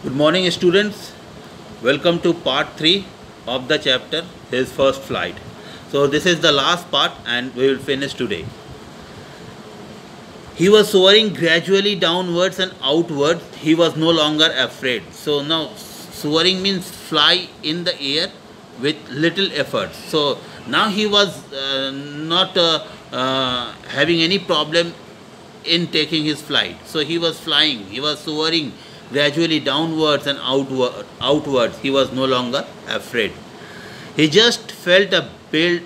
Good morning, students. Welcome to part 3 of the chapter His First Flight. So this is the last part and we will finish today. He was soaring gradually downwards and outwards. He was no longer afraid. So now soaring means fly in the air with little effort. So now he was not having any problem in taking his flight. So he was flying, he was soaring gradually downwards and outwards. He was no longer afraid. He just felt a bit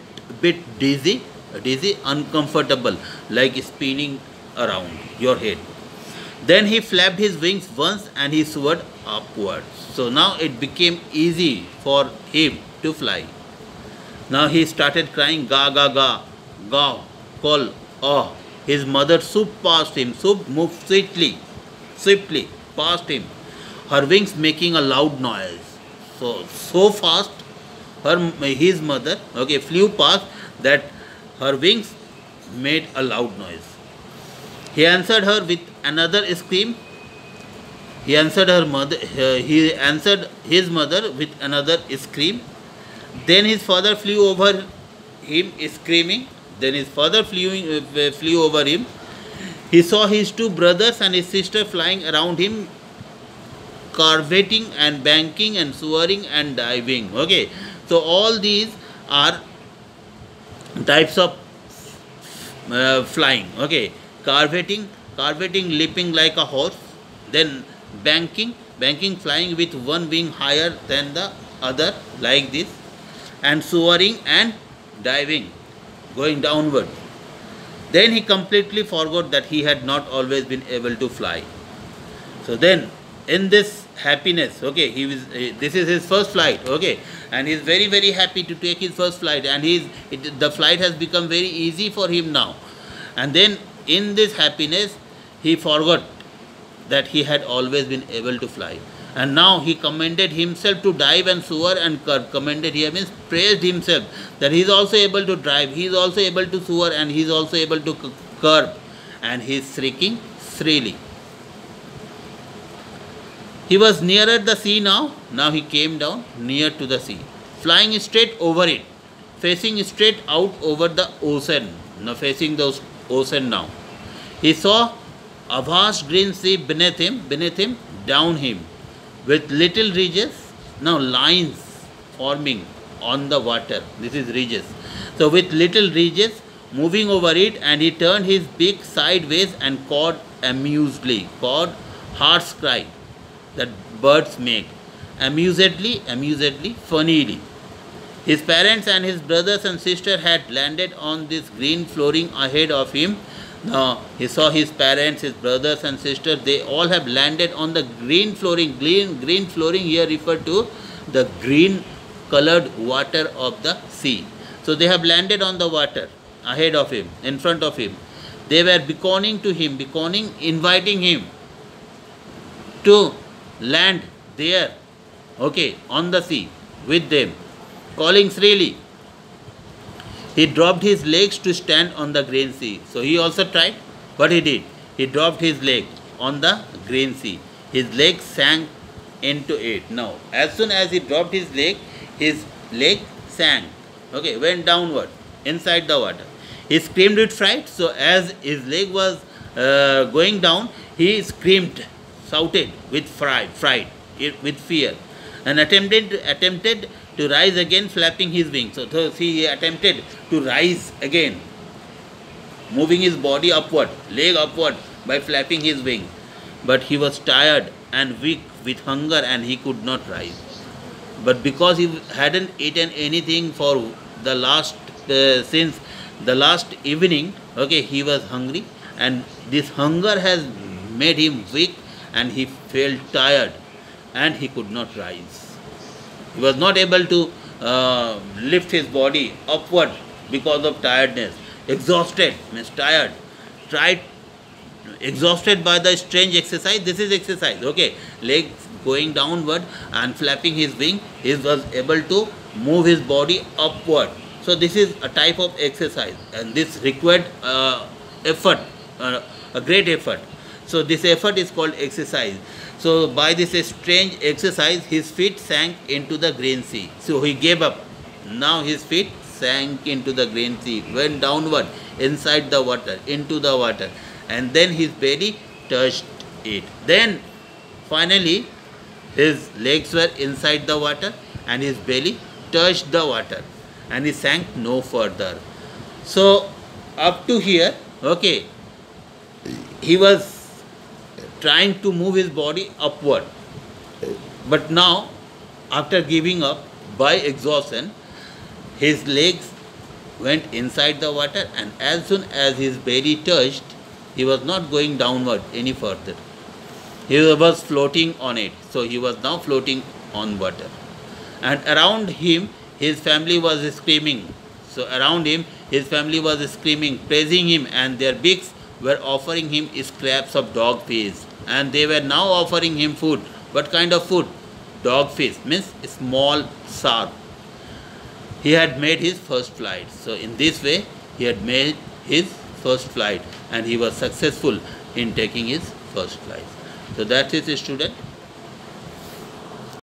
dizzy, uncomfortable, like spinning around your head. Then he flapped his wings once and he soared upwards. So now it became easy for him to fly. Now he started crying, ga ga ga, ga, call, oh. His mother swooped past him. Swoop moved swiftly past him, her wings making a loud noise. So fast, his mother, flew past that her wings made a loud noise. He answered her with another scream. He answered his mother with another scream. Then his father flew over him, screaming. Then his father flew over him. He saw his two brothers and his sister flying around him, curveting and banking and soaring and diving. Okay, so all these are types of flying. Okay, curveting, leaping like a horse. Then banking, flying with one wing higher than the other, like this, and soaring and diving, going downward. Then he completely forgot that he had not always been able to fly. So then, in this happiness, this is his first flight, and he is very, very happy to take his first flight, and the flight has become very easy for him now. And then, in this happiness, he forgot that he had always been able to fly. And now he commended himself to dive and soar and curve. Commended here means praised himself that he is also able to drive, he is also able to soar, and he is also able to curve. And he is shrieking shrilly. He was nearer the sea now. Now he came down near to the sea, flying straight over it, facing straight out over the ocean. Now facing the ocean now. He saw a vast green sea beneath him, down him, with little ridges, now lines forming on the water. This is ridges. So with little ridges moving over it, and he turned his beak sideways and cawed amusedly, harsh cry that birds make, amusedly, funnily. His parents and his brothers and sister had landed on this green flooring ahead of him. Now he saw his parents, his brothers and sisters, they all have landed on the green flooring. Green flooring here referred to the green colored water of the sea. So they have landed on the water ahead of him, in front of him. They were beckoning to him, inviting him to land there, on the sea with them, calling shrilly. He dropped his legs to stand on the green sea. So he also tried. What he did? He dropped his leg on the green sea. His leg sank into it. Now, as soon as he dropped his leg sank. Went downward, inside the water. He screamed with fright. So as his leg was going down, he screamed, shouted with fright, with fear, and attempted to rise again, flapping his wings. So he attempted to rise again, moving his body upward, leg upward, by flapping his wings. But he was tired and weak with hunger and he could not rise. But because he hadn't eaten anything for the last, since the last evening, he was hungry, and this hunger has made him weak and he felt tired and he could not rise. He was not able to lift his body upward because of tiredness. Exhausted means tired. Exhausted by the strange exercise. This is exercise. Legs going downward and flapping his wing. He was able to move his body upward. So this is a type of exercise, and this required effort, a great effort. So this effort is called exercise. So by this strange exercise, his feet sank into the green sea. So he gave up. Now his feet sank into the green sea, went downward inside the water, into the water, and then his belly touched it. Then finally his legs were inside the water and his belly touched the water and he sank no further. So up to here, okay, he was trying to move his body upward. But now, after giving up by exhaustion, his legs went inside the water, and as soon as his belly touched, he was not going downward any further. He was floating on it. So he was now floating on water. And around him, his family was screaming. So around him, his family was screaming, praising him, and their beaks were offering him scraps of dog fish. And they were now offering him food. What kind of food? Dog fish, means small shark. He had made his first flight. So in this way, he had made his first flight and he was successful in taking his first flight. So that is a student.